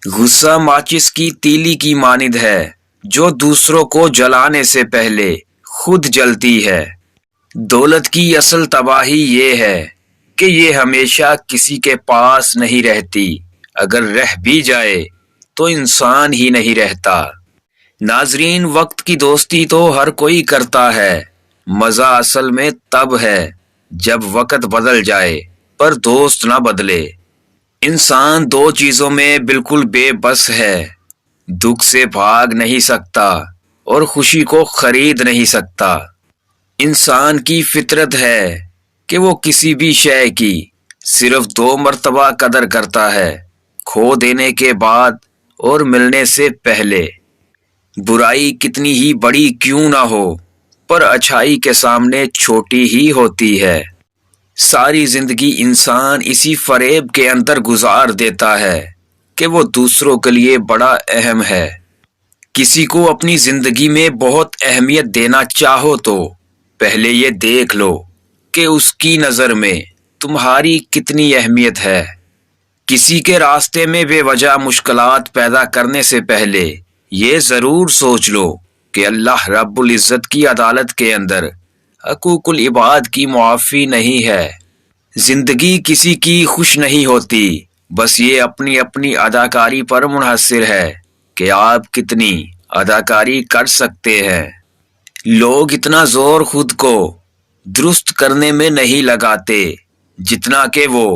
غصہ ماچس کی تیلی کی مانند ہے جو دوسروں کو جلانے سے پہلے خود جلتی ہے۔ دولت کی اصل تباہی یہ ہے کہ یہ ہمیشہ کسی کے پاس نہیں رہتی، اگر رہ بھی جائے تو انسان ہی نہیں رہتا۔ ناظرین، وقت کی دوستی تو ہر کوئی کرتا ہے، مزہ اصل میں تب ہے جب وقت بدل جائے پر دوست نہ بدلے۔ انسان دو چیزوں میں بالکل بے بس ہے، دکھ سے بھاگ نہیں سکتا اور خوشی کو خرید نہیں سکتا۔ انسان کی فطرت ہے کہ وہ کسی بھی شے کی صرف 2 مرتبہ قدر کرتا ہے، کھو دینے کے بعد اور ملنے سے پہلے۔ برائی کتنی ہی بڑی کیوں نہ ہو پر اچھائی کے سامنے چھوٹی ہی ہوتی ہے۔ ساری زندگی انسان اسی فریب کے اندر گزار دیتا ہے کہ وہ دوسروں کے لیے بڑا اہم ہے۔ کسی کو اپنی زندگی میں بہت اہمیت دینا چاہو تو پہلے یہ دیکھ لو کہ اس کی نظر میں تمہاری کتنی اہمیت ہے۔ کسی کے راستے میں بے وجہ مشکلات پیدا کرنے سے پہلے یہ ضرور سوچ لو کہ اللہ رب العزت کی عدالت کے اندر حقوق العباد کی معافی نہیں ہے۔ زندگی کسی کی خوش نہیں ہوتی، بس یہ اپنی اپنی اداکاری پر منحصر ہے کہ آپ کتنی اداکاری کر سکتے ہیں۔ لوگ اتنا زور خود کو درست کرنے میں نہیں لگاتے جتنا کہ وہ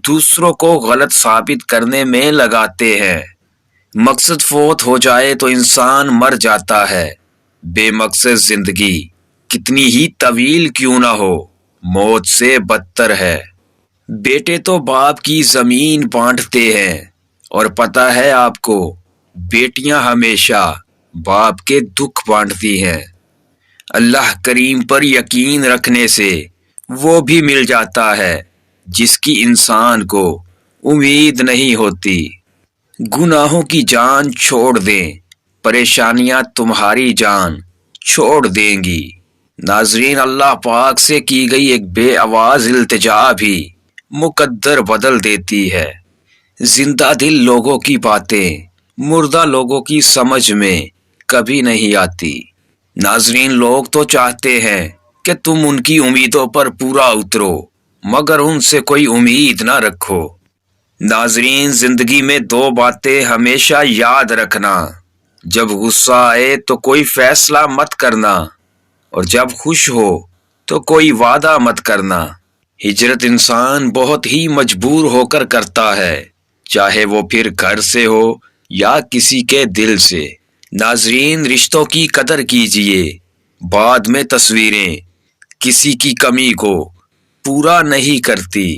دوسروں کو غلط ثابت کرنے میں لگاتے ہیں۔ مقصد فوت ہو جائے تو انسان مر جاتا ہے، بے مقصد زندگی کتنی ہی طویل کیوں نہ ہو موت سے بدتر ہے۔ بیٹے تو باپ کی زمین بانٹتے ہیں اور پتہ ہے آپ کو بیٹیاں ہمیشہ باپ کے دکھ بانٹتی ہیں۔ اللہ کریم پر یقین رکھنے سے وہ بھی مل جاتا ہے جس کی انسان کو امید نہیں ہوتی۔ گناہوں کی جان چھوڑ دیں، پریشانیاں تمہاری جان چھوڑ دیں گی۔ ناظرین، اللہ پاک سے کی گئی ایک بے آواز التجا بھی مقدر بدل دیتی ہے۔ زندہ دل لوگوں کی باتیں مردہ لوگوں کی سمجھ میں کبھی نہیں آتی۔ ناظرین، لوگ تو چاہتے ہیں کہ تم ان کی امیدوں پر پورا اترو مگر ان سے کوئی امید نہ رکھو۔ ناظرین، زندگی میں 2 باتیں ہمیشہ یاد رکھنا: جب غصہ آئے تو کوئی فیصلہ مت کرنا اور جب خوش ہو تو کوئی وعدہ مت کرنا۔ ہجرت انسان بہت ہی مجبور ہو کر کرتا ہے، چاہے وہ پھر گھر سے ہو یا کسی کے دل سے۔ ناظرین، رشتوں کی قدر کیجئے، بعد میں تصویریں کسی کی کمی کو پورا نہیں کرتی۔